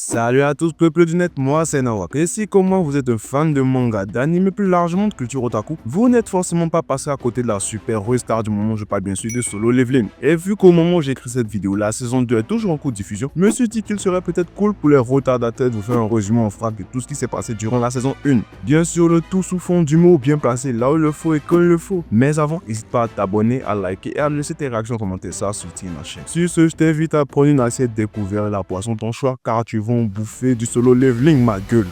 Salut à tous, peuple du net, moi c'est Nawak. Et si comment vous êtes un fan de manga, d'anime, plus largement de culture otaku, vous n'êtes forcément pas passé à côté de la super star du moment, je parle bien sûr de Solo Leveling. Et vu qu'au moment où j'ai écrit cette vidéo, la saison 2 est toujours en cours de diffusion, je me suis dit qu'il serait peut-être cool pour les retardataires de vous faire un résumé en frappe de tout ce qui s'est passé durant la saison 1. Bien sûr, le tout sous fond d'humour bien placé là où il le faut et quand il le faut. Mais avant, n'hésite pas à t'abonner, à liker et à laisser tes réactions en commentaire, ça soutient la chaîne. Sur ce, je t'invite à prendre une assiette découverte et la poisson ton choix car tu vas en bouffer du Solo Leveling, ma gueule.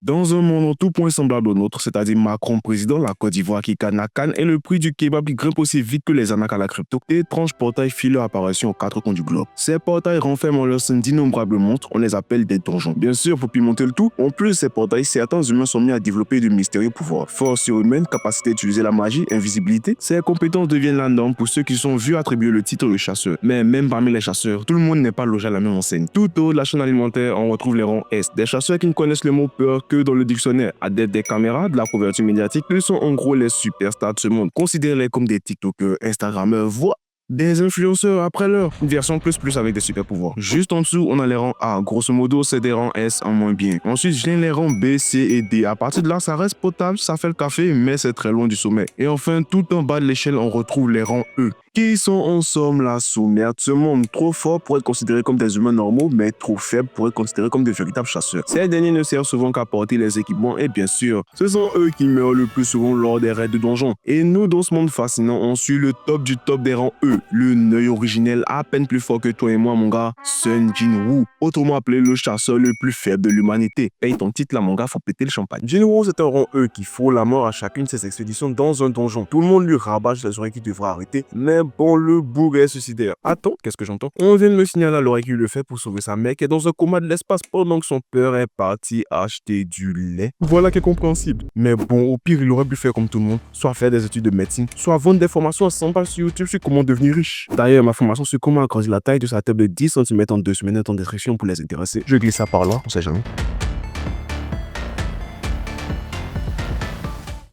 Dans un monde en tout point semblable au nôtre, c'est-à-dire Macron président, la Côte d'Ivoire qui canne à Cannes et le prix du kebab qui grimpe aussi vite que les arnaques à la crypto, d'étranges portails filent leur apparition aux quatre coins du globe. Ces portails renferment en leur sein d'innombrables monstres, on les appelle des donjons. Bien sûr, pour pimenter le tout, en plus de ces portails, certains humains sont mis à développer de mystérieux pouvoirs. Force surhumaine, capacité d'utiliser la magie, invisibilité, ces compétences deviennent la norme pour ceux qui sont vus attribuer le titre de chasseur. Mais même parmi les chasseurs, tout le monde n'est pas logé à la même enseigne. Tout au haut de la chaîne alimentaire, on retrouve les rangs S, des chasseurs qui ne connaissent le mot peur que dans le dictionnaire. À l'aide des caméras, de la couverture médiatique, ils sont en gros les superstars de ce monde. Considérez-les comme des TikTokers, Instagrammeurs, voire des influenceurs après l'heure. Une version plus avec des super pouvoirs. Juste en dessous, on a les rangs A. Grosso modo, c'est des rangs S en moins bien. Ensuite, j'ai les rangs B, C et D. À partir de là, ça reste potable, ça fait le café, mais c'est très loin du sommet. Et enfin, tout en bas de l'échelle, on retrouve les rangs E, qui sont en somme la sous-merde. Ce monde trop fort pour être considéré comme des humains normaux, mais trop faible pour être considéré comme de véritables chasseurs. Ces derniers ne servent souvent qu'à porter les équipements et bien sûr, ce sont eux qui meurent le plus souvent lors des raids de donjons. Et nous, dans ce monde fascinant, on suit le top du top des rangs E, le Neuil originel à peine plus fort que toi et moi, mon gars, Sun Jinwoo, autrement appelé le chasseur le plus faible de l'humanité. Paye ton titre là, mon gars, faut péter le champagne. Jinwoo, c'est un rang E qui frôle la mort à chacune de ses expéditions dans un donjon. Tout le monde lui rabâche les oreilles qu'il devra arrêter, mais bon, le bourg est suicidaire. Attends, qu'est-ce que j'entends? On vient de me signaler à l'oreille qu'il le fait pour sauver sa mère qui est dans un coma de l'espace pendant que son père est parti acheter du lait. Voilà qui est compréhensible. Mais bon, au pire, il aurait pu faire comme tout le monde, soit faire des études de médecine, soit vendre des formations à 100 balles sur YouTube sur comment devenir riche. D'ailleurs, ma formation sur comment agrandir la taille de sa table de 10 cm en 2 semaines est en description pour les intéressés. Je glisse ça par là, on sait jamais.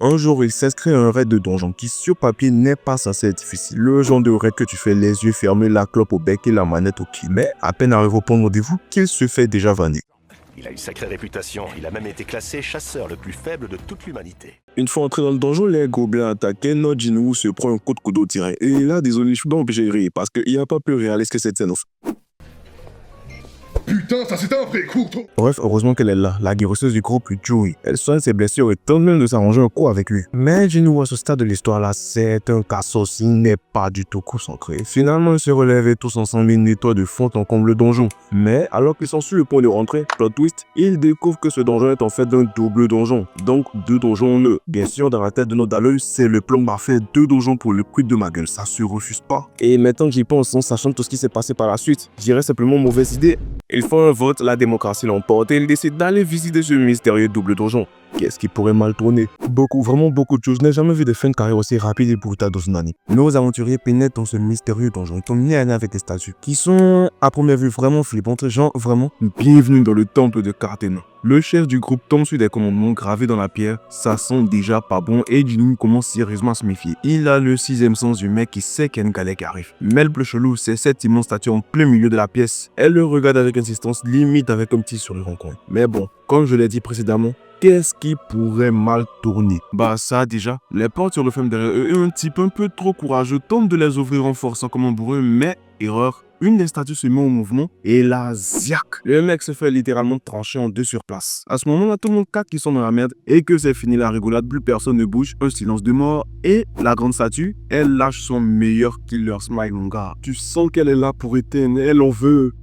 Un jour, il s'inscrit à un raid de donjon qui, sur papier, n'est pas censé être difficile. Le genre de raid que tu fais les yeux fermés, la clope au bec et la manette au pied. Mais à peine arrivé au point de rendez-vous, qu'il se fait déjà vanner. Il a une sacrée réputation, il a même été classé chasseur le plus faible de toute l'humanité. Une fois entré dans le donjon, les gobelins attaqués, notre Jinwoo se prend un coup de couteau tiré. Et là, désolé, je suis pas obligé de rire parce qu'il n'y a pas plus réaliste que cette scène. Putain, ça c'était un vrai coup. Bref, heureusement qu'elle est là, la guérisseuse du groupe Joey. Elle soigne ses blessures et tente même de s'arranger un coup avec lui. Mais Jinwoo, à ce stade de l'histoire là, c'est un cassos, il n'est pas du tout concentré. Finalement, ils se relèvent et tous ensemble, ils nettoient de fond en comble le donjon. Mais alors qu'ils sont sur le point de rentrer, plot twist, ils découvrent que ce donjon est en fait un double donjon. Donc 2 donjons en eux. Bien sûr, dans la tête de nos daleux, c'est le plan parfait, 2 donjons pour le quid de ma gueule, ça se refuse pas. Et maintenant que j'y pense, en sachant tout ce qui s'est passé par la suite, je dirais simplement mauvaise idée. Ils font un vote, la démocratie l'emporte et ils décident d'aller visiter ce mystérieux double donjon. Qu'est-ce qui pourrait mal tourner? Vraiment beaucoup de choses. Je n'ai jamais vu des fins de carrière aussi rapides et brutales dans une année. Nos aventuriers pénètrent dans ce mystérieux donjon. Ils tombent nez à nez avec des statues qui sont, à première vue, vraiment flippantes. Genre, vraiment, bienvenue dans le temple de Carthénon. Le chef du groupe tombe sur des commandements gravés dans la pierre. Ça sent déjà pas bon et Jinwoo commence sérieusement à se méfier. Il a le 6e sens du mec qui sait qu'il y a une galère qui arrive. Mais le plus chelou, c'est cette immense statue en plein milieu de la pièce. Elle le regarde avec insistance, limite avec un petit sourire en coin. Mais bon, comme je l'ai dit précédemment, qu'est-ce qui pourrait mal tourner? Bah ça déjà, les portes sur le film derrière eux et un type un peu trop courageux tente de les ouvrir en forçant comme un bourreux, mais erreur. Une des statues se met en mouvement et la ziac. Le mec se fait littéralement trancher en 2 sur place. À ce moment-là, tout le monde caque qu'ils sont dans la merde et que c'est fini la rigolade, plus personne ne bouge, un silence de mort et la grande statue, elle lâche son meilleur killer smile, mon gars. Tu sens qu'elle est là pour éteindre, elle en veut.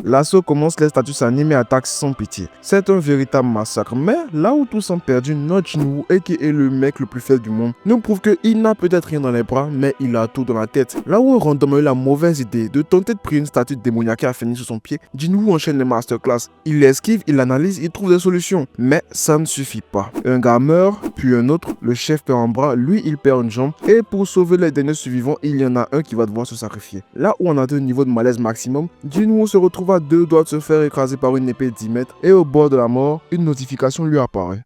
L'assaut commence, les statues s'animent et attaquent sans pitié. C'est un véritable massacre, mais là où tout semble perdu, notre Jinwoo, qui est le mec le plus faible du monde, nous prouve qu'il n'a peut-être rien dans les bras, mais il a tout dans la tête. Là où un random a eu la mauvaise idée de tenter de prier une statue démoniaque à finir sur son pied, Jinwoo enchaîne les masterclass. Il l'esquive, il l'analyse, il trouve des solutions. Mais ça ne suffit pas. Un gars meurt, puis un autre, le chef perd un bras, lui il perd une jambe, et pour sauver les derniers survivants, il y en a un qui va devoir se sacrifier. Là où on a atteint un niveau de malaise maximum, Jinwoo se retrouve à à 2 doigts de se faire écraser par une épée de 10 mètres et au bord de la mort, une notification lui apparaît.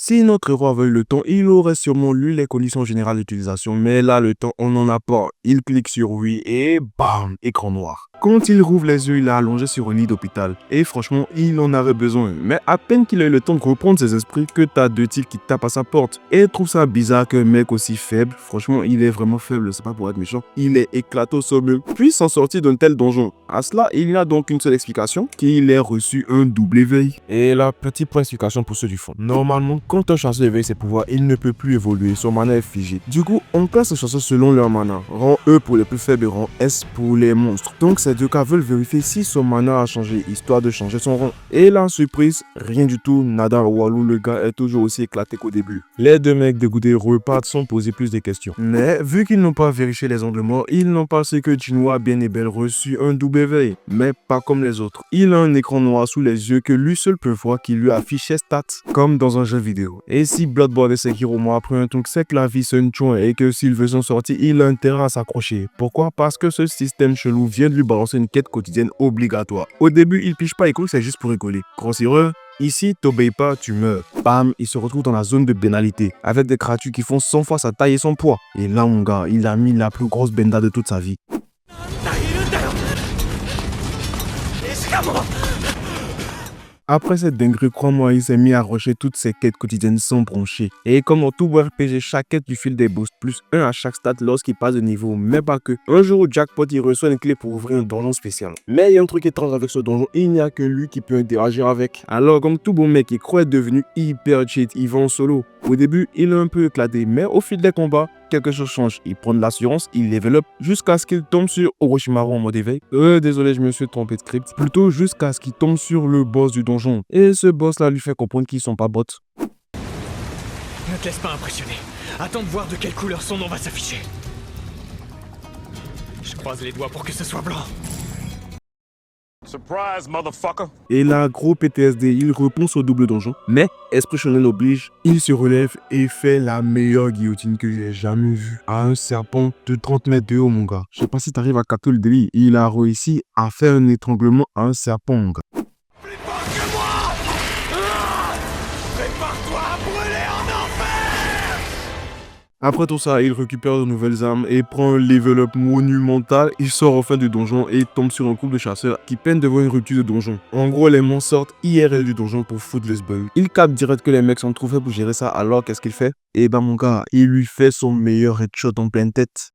Si notre héros avait eu le temps, il aurait sûrement lu les conditions générales d'utilisation, mais là, le temps, on n'en a pas. Il clique sur oui et bam, écran noir. Quand il rouvre les yeux, il est allongé sur un lit d'hôpital. Et franchement, il en avait besoin. Mais à peine qu'il a eu le temps de reprendre ses esprits que t'as 2 types qui tapent à sa porte. Et il trouve ça bizarre qu'un mec aussi faible, franchement, il est vraiment faible, c'est pas pour être méchant, il est éclaté au sommet, puis s'en sortir d'un tel donjon. À cela, il y a donc une seule explication, qu'il ait reçu un double éveil. Et la petite point explication pour ceux du fond. Normalement, quand un chasseur éveille ses pouvoirs, il ne peut plus évoluer, son mana est figé. Du coup, on classe les chasseurs selon leur mana. Rang E pour les plus faibles et rang S pour les monstres. Donc ces 2 cas veulent vérifier si son mana a changé, histoire de changer son rang. Et la surprise, rien du tout, nada Walou, le gars est toujours aussi éclaté qu'au début. Les 2 mecs dégoûtés repartent sans poser plus de questions. Mais vu qu'ils n'ont pas vérifié les angles morts, ils n'ont pas su que Jinwoo a bien et belle reçu un double éveil. Mais pas comme les autres. Il a un écran noir sous les yeux que lui seul peut voir qui lui affiche ses stats, comme dans un jeu vidéo. Et si Bloodborne et Sekiro m'ont appris un truc, c'est que la vie c'est une chouin et que s'il veut s'en sortir, il a intérêt à s'accrocher. Pourquoi? Parce que ce système chelou vient de lui balancer une quête quotidienne obligatoire. Au début, il piche pas et c'est juste pour rigoler. Grosse erreur. Ici, t'obéis pas, tu meurs. Bam, il se retrouve dans la zone de pénalité, avec des créatures qui font 100 fois sa taille et son poids. Et là, mon gars, il a mis la plus grosse benda de toute sa vie. Après cette dinguerie, crois-moi, il s'est mis à rusher toutes ses quêtes quotidiennes sans broncher. Et comme dans tout bon RPG, chaque quête lui file des boosts, plus 1 à chaque stat lorsqu'il passe de niveau, mais pas que. Un jour au jackpot, il reçoit une clé pour ouvrir un donjon spécial. Mais il y a un truc étrange avec ce donjon, il n'y a que lui qui peut interagir avec. Alors comme tout bon mec, il croit être devenu hyper cheat, il va en solo. Au début, il est un peu éclaté, mais au fil des combats, quelque chose change. Il prend de l'assurance, il level up jusqu'à ce qu'il tombe sur Orochimaru en mode éveil. Désolé, je me suis trompé de script. Plutôt jusqu'à ce qu'il tombe sur le boss du donjon. Et ce boss-là lui fait comprendre qu'ils sont pas bots. Ne te laisse pas impressionner. Attends de voir de quelle couleur son nom va s'afficher. Je croise les doigts pour que ce soit blanc. Surprise, motherfucker! Et là, gros PTSD, il repense au double donjon. Mais, esprit shonen oblige, il se relève et fait la meilleure guillotine que j'ai jamais vue. À un serpent de 30 mètres de haut, mon gars. Je sais pas si t'arrives à capter le délire. Il a réussi à faire un étranglement à un serpent, mon gars. Plus fort que moi! Prépare-toi à brûler en enfer! Après tout ça, il récupère de nouvelles armes et prend un level up monumental. Il sort enfin du donjon et tombe sur un groupe de chasseurs qui peinent devant une rupture de donjon. En gros, les monstres sortent IRL du donjon pour foutre le bug. Il capte direct que les mecs sont trop faibles pour gérer ça, alors qu'est-ce qu'il fait? Eh ben mon gars, il lui fait son meilleur headshot en pleine tête.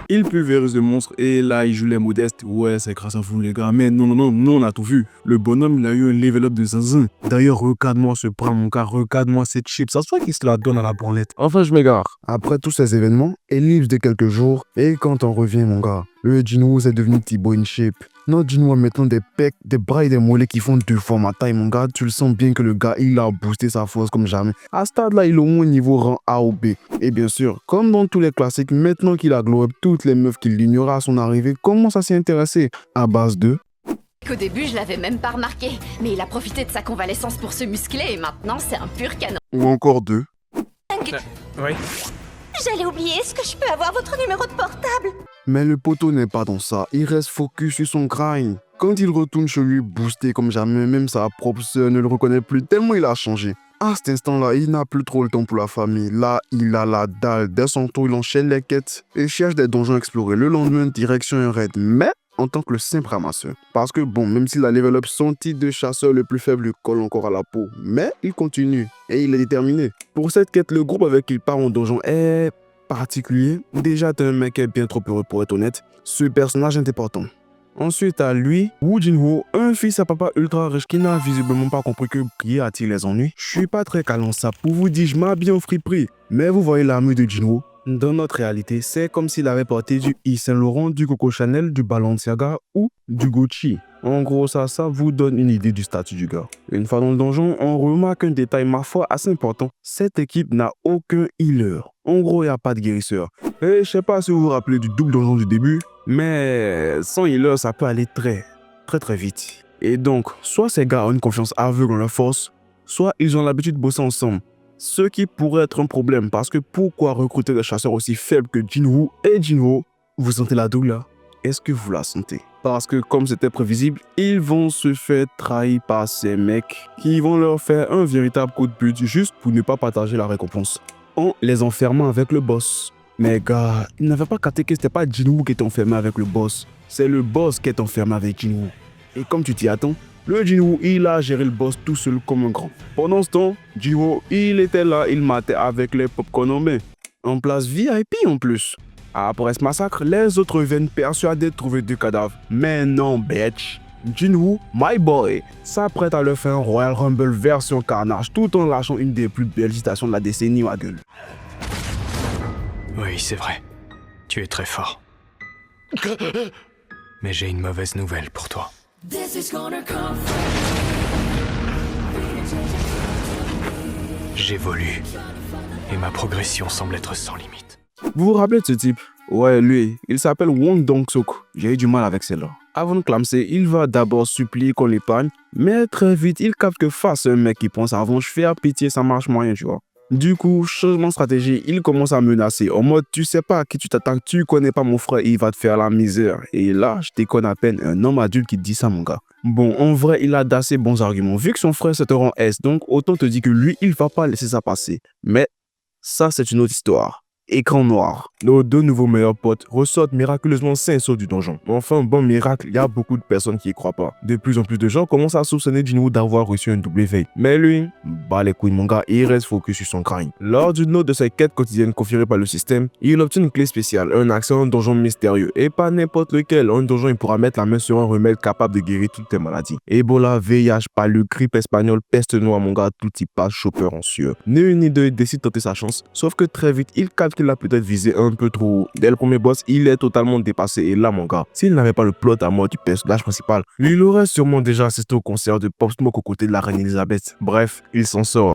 Il pulvérise le monstre et là il joue les modestes. Ouais, c'est grâce à vous les gars. Mais non, on a tout vu. Le bonhomme, il a eu un level up de zinzin. D'ailleurs, regarde-moi ce bras, mon gars. Regarde-moi cette chip. Ça se voit qu'il se la donne à la branlette. Enfin, je m'égare. Après tous ces événements, ellipse de quelques jours. Et quand on revient, mon gars, le Jinwoo est devenu Thibaut in shape. Notre Jinwoo a maintenant des pecs, des bras et des mollets qui font 2 fois ma taille, mon gars. Tu le sens bien que le gars, il a boosté sa force comme jamais. À ce stade-là, il est au moins niveau rang A ou B. Et bien sûr, comme dans tous les classiques, maintenant qu'il a glow up, toutes les meufs qui l'ignoraient à son arrivée commencent à s'y intéresser. À base de... Qu'au début, je l'avais même pas remarqué. Mais il a profité de sa convalescence pour se muscler et maintenant, c'est un pur canon. Ou encore 2. Oui. J'allais oublier, est-ce que je peux avoir votre numéro de portable? Mais le poteau n'est pas dans ça, il reste focus sur son grind. Quand il retourne chez lui, boosté comme jamais, même sa propre sœur ne le reconnaît plus tellement il a changé. À cet instant-là, il n'a plus trop le temps pour la famille. Là, il a la dalle. Dès son tour, il enchaîne les quêtes et cherche des donjons à explorer. Le lendemain, direction un raid. Mais en tant que le simple ramasseur. Parce que bon, même s'il a level up, son titre de chasseur le plus faible lui colle encore à la peau. Mais il continue et il est déterminé. Pour cette quête, le groupe avec qui il part en donjon est particulier. Déjà, t'es un mec bien trop heureux pour être honnête. Ce personnage est important. Ensuite, à lui, Woo Jinwoo, un fils à papa ultra riche qui n'a visiblement pas compris que prier attire les ennuis. Je suis pas très calme ça pour vous dire, je m'habille en friperie. Mais vous voyez l'armure de Jinwoo. Dans notre réalité, c'est comme s'il avait porté du Yves Saint Laurent, du Coco Chanel, du Balenciaga ou du Gucci. En gros, ça vous donne une idée du statut du gars. Une fois dans le donjon, on remarque un détail, ma foi, assez important. Cette équipe n'a aucun healer. En gros, il n'y a pas de guérisseur. Et je sais pas si vous vous rappelez du double donjon du début, mais sans healer, ça peut aller très vite. Et donc, soit ces gars ont une confiance aveugle en leur force, soit ils ont l'habitude de bosser ensemble. Ce qui pourrait être un problème parce que pourquoi recruter des chasseurs aussi faibles que Jinwoo et Jinho? Vous sentez la douleur? Est-ce que vous la sentez? Parce que comme c'était prévisible, ils vont se faire trahir par ces mecs qui vont leur faire un véritable coup de pute juste pour ne pas partager la récompense en les enfermant avec le boss. Mais gars, ils n'avaient pas capté que c'était pas Jinwoo qui était enfermé avec le boss. C'est le boss qui est enfermé avec Jinwoo. Et comme tu t'y attends, le Jinwoo, il a géré le boss tout seul comme un grand. Pendant ce temps, Jinwoo, il était là, il matait avec les popcorn en main. En place VIP en plus. Après ce massacre, les autres viennent persuadés de trouver 2 cadavres. Mais non, bitch. Jinwoo, my boy, s'apprête à leur faire un Royal Rumble version carnage tout en lâchant une des plus belles citations de la décennie, ma gueule. Oui, c'est vrai. Tu es très fort. Mais j'ai une mauvaise nouvelle pour toi. J'évolue. Et ma progression semble être sans limite. Vous vous rappelez de ce type? Ouais, lui, il s'appelle Won Dong-suk. J'ai eu du mal avec celle-là. Avant de clamser, il va d'abord supplier qu'on l'épargne, mais très vite, il capte que face à un mec qui pense avant, je faire pitié, ça marche moyen, tu vois. Du coup, changement de stratégie, il commence à menacer. En mode, tu sais pas à qui tu t'attaques, tu connais pas mon frère, il va te faire la misère. Et là, je déconne à peine, un homme adulte qui te dit ça, mon gars. Bon, en vrai, il a d'assez bons arguments. Vu que son frère se te rend S, donc autant te dire que lui, il va pas laisser ça passer. Mais ça, c'est une autre histoire. Écran noir. Nos 2 nouveaux meilleurs potes ressortent miraculeusement sains et saufs du donjon. Enfin, bon miracle, il y a beaucoup de personnes qui y croient pas. De plus en plus de gens commencent à soupçonner Jinwoo d'avoir reçu un W. Mais lui, bah les couilles mon gars, il reste focus sur son grind. Lors d'une autre de ses quêtes quotidiennes confirmées par le système, il obtient une clé spéciale, un accès à un donjon mystérieux. Et pas n'importe lequel, un donjon il pourra mettre la main sur un remède capable de guérir toutes tes maladies. Ebola, VIH, palu, grippe espagnole, peste noire mon gars, tout y passe, chopper en sueur. Ni une ni deux, il décide de tenter sa chance, sauf que très vite, il capte qu'il a peut-être visé un peu trop haut. Dès le premier boss, il est totalement dépassé. Et là, mon gars, s'il n'avait pas le plot à mort du personnage principal, il aurait sûrement déjà assisté au concert de Pop Smoke aux côtés de la reine Elisabeth. Bref, il s'en sort.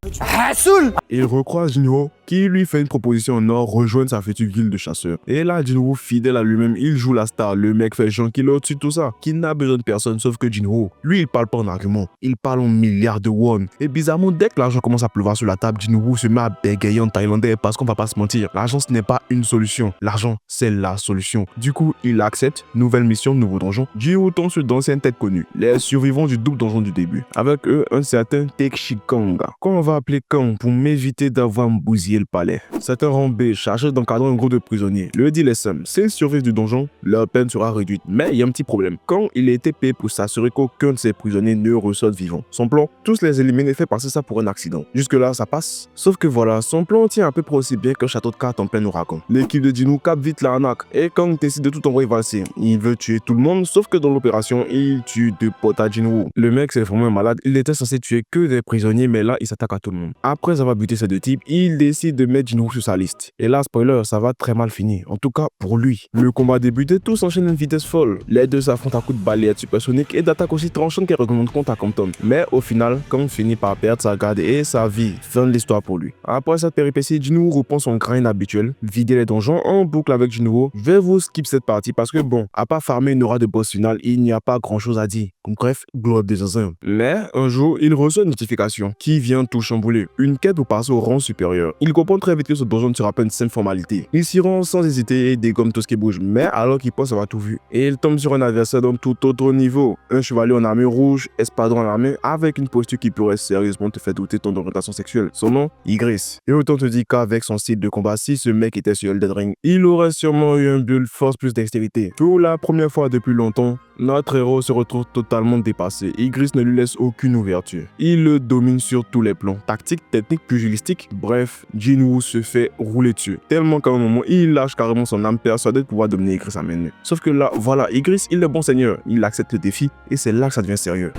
Il recroise Jinwoo, qui lui fait une proposition en or rejoindre sa future guilde de chasseurs. Et là, Jinwoo, fidèle à lui-même, il joue la star. Le mec fait genre qu'il est au-dessus de tout ça, qui n'a besoin de personne sauf que Jinwoo. Lui, il parle pas en argument, il parle en milliards de won. Et bizarrement, dès que l'argent commence à pleuvoir sur la table, Jinwoo se met à bégayer en thaïlandais parce qu'on va pas se mentir. L'argent, ce n'est pas une solution. L'argent, c'est la solution. Du coup, il accepte. Nouvelle mission, nouveau donjon. Jinwoo tombe sur d'anciennes têtes connues, les survivants du double donjon du début. Avec eux, un certain Taeshi Kang, qu'on va appeler Kang pour m'éviter d'avoir bousillé le palais. C'est un rang B chargé d'encadrer un groupe de prisonniers. Le deal est simple. S'ils survivent du donjon, leur peine sera réduite. Mais il y a un petit problème. Kang, il a été payé pour s'assurer qu'aucun de ses prisonniers ne ressorte vivant. Son plan, tous les éliminer fait passer ça pour un accident. Jusque là, ça passe. Sauf que voilà, son plan tient à peu près aussi bien qu'un château de cartes en plein ouragan. L'équipe de Jinwoo capte vite l'arnaque et Kang décide de tout envoyer valser. Il veut tuer tout le monde, sauf que dans l'opération, il tue 2 potes à Jinwoo. Le mec, c'est vraiment un malade. Il était censé tuer que des prisonniers, mais là, il s'attaque à tout le monde. Après avoir buté ces 2 types, il décide de mettre Jinwoo sur sa liste. Et là, spoiler, ça va très mal finir. En tout cas, pour lui. Le combat débuté, tout s'enchaîne à une vitesse folle. Les deux s'affrontent à coups de balayette supersonique et d'attaques aussi tranchantes qui recommandent compte à Compton. Mais au final, Kang finit par perdre sa garde et sa vie. Fin de l'histoire pour lui. Après cette péripétie, Jinwoo reprend son grind habituel, vider les donjons en boucle avec Jinwoo. Je vais vous skip cette partie parce que bon, à part farmer une aura de boss final, il n'y a pas grand chose à dire. Bref, gloire des zinzins. Mais un jour, il reçoit une notification qui vient tout chambouler. Une quête pour passer au rang supérieur. Il comprend très vite que ce donjon ne sera pas une simple formalité. Il s'y rend sans hésiter et dégomme tout ce qui bouge. Mais alors qu'il pense avoir tout vu, et il tombe sur un adversaire d'un tout autre niveau. Un chevalier en armure rouge, espadron en armure, avec une posture qui pourrait sérieusement te faire douter de ton orientation sexuelle. Son nom, Igris. Et autant te dire qu'avec son style de combat, si ce mec était sur Elden Ring, il aurait sûrement eu un build force plus dextérité. Pour la première fois depuis longtemps, notre héros se retrouve totalement dépassé. Igris ne lui laisse aucune ouverture. Il le domine sur tous les plans. Tactique, technique, pugilistique. Bref, Jinwoo se fait rouler dessus. Tellement qu'à un moment, il lâche carrément son âme persuadé de pouvoir dominer Igris à main nue. Sauf que là, voilà, Igris, il est bon seigneur. Il accepte le défi et c'est là que ça devient sérieux.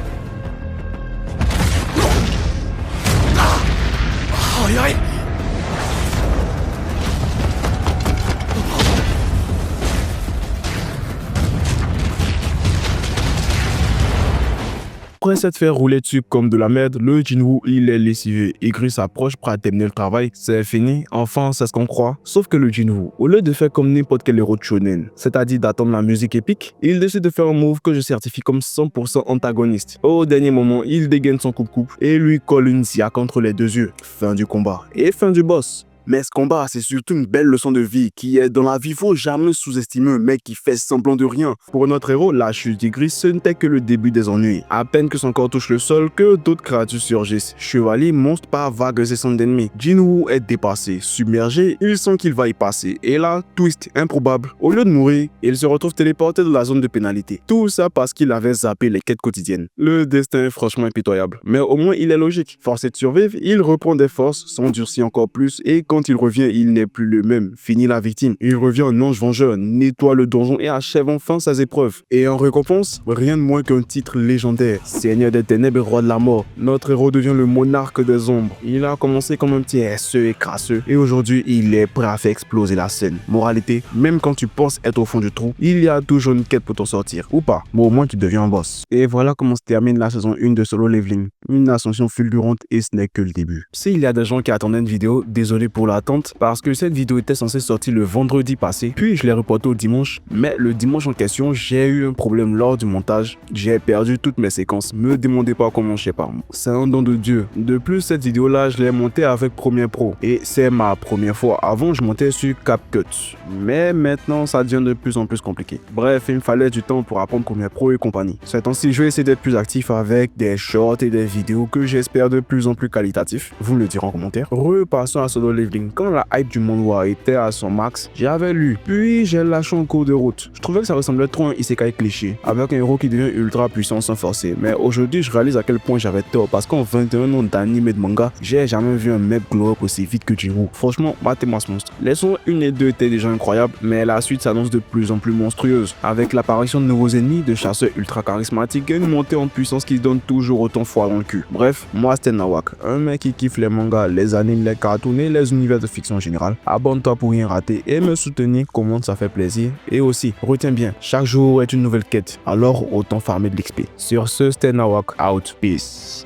Après s'être fait rouler dessus comme de la merde, le Jinwoo il est lessivé. Igris s'approche prêt à terminer le travail. C'est fini, enfin c'est ce qu'on croit. Sauf que le Jinwoo, au lieu de faire comme n'importe quel héros de shonen, c'est-à-dire d'attendre la musique épique, il décide de faire un move que je certifie comme 100% antagoniste. Au dernier moment, il dégaine son coupe-coupe et lui colle une ziaque entre les deux yeux. Fin du combat et fin du boss. Mais ce combat, c'est surtout une belle leçon de vie qui est dans la vie, faut jamais sous-estimer un mec qui fait semblant de rien. Pour notre héros, la chute d'Igris, ce n'était que le début des ennuis. À peine que son corps touche le sol, que d'autres créatures surgissent. Chevalier, monstre par vagues et cendres d'ennemis. Jinwoo est dépassé, submergé, il sent qu'il va y passer. Et là, twist improbable. Au lieu de mourir, il se retrouve téléporté dans la zone de pénalité. Tout ça parce qu'il avait zappé les quêtes quotidiennes. Le destin est franchement impitoyable. Mais au moins, il est logique. Forcé de survivre, il reprend des forces, s'endurcit encore plus et quand il revient, il n'est plus le même. Fini la victime. Il revient en ange vengeur, nettoie le donjon et achève enfin ses épreuves. Et en récompense, rien de moins qu'un titre légendaire. Seigneur des ténèbres et roi de la mort. Notre héros devient le monarque des ombres. Il a commencé comme un petit haisseux et crasseux. Et aujourd'hui, il est prêt à faire exploser la scène. Moralité, même quand tu penses être au fond du trou, il y a toujours une quête pour t'en sortir. Ou pas. Mais au moins, tu deviens un boss. Et voilà comment se termine la saison 1 de Solo Leveling. Une ascension fulgurante et ce n'est que le début. S'il y a des gens qui attendaient une vidéo, désolé pour l'attente, parce que cette vidéo était censée sortir le vendredi passé, puis je l'ai reportée au dimanche, mais le dimanche en question, j'ai eu un problème lors du montage, j'ai perdu toutes mes séquences, me demandez pas comment je sais pas, c'est un don de Dieu. De plus, cette vidéo là, je l'ai montée avec Premiere Pro, et c'est ma première fois. Avant, je montais sur CapCut, mais maintenant, ça devient de plus en plus compliqué. Bref, il me fallait du temps pour apprendre Premiere Pro et compagnie. Ces temps-ci, je vais essayer d'être plus actif avec des shorts et des vidéos que j'espère de plus en plus qualitatifs. Vous me le direz en commentaire. Repassons à Solo Leveling. Quand la hype du manhwa était à son max, j'avais lu, puis j'ai lâché en cours de route. Je trouvais que ça ressemblait trop à un isekai cliché, avec un héros qui devient ultra puissant sans forcer. Mais aujourd'hui, je réalise à quel point j'avais tort, parce qu'en 21 ans d'anime et de manga, j'ai jamais vu un mec glow up aussi vite que Jinwoo. Franchement, battez-moi ce monstre. Les sons 1 et 2 étaient déjà incroyables, mais la suite s'annonce de plus en plus monstrueuse, avec l'apparition de nouveaux ennemis, de chasseurs ultra charismatiques et une montée en puissance qui donne toujours autant froid dans le cul. Bref, moi c'était Nawak, un mec qui kiffe les mangas, les animes, les cartoons et les univers de fiction en général. Abonne-toi pour rien rater et me soutenir, commente, ça fait plaisir. Et aussi, retiens bien, chaque jour est une nouvelle quête, alors autant farmer de l'XP. Sur ce, c'était Nawak, out, peace.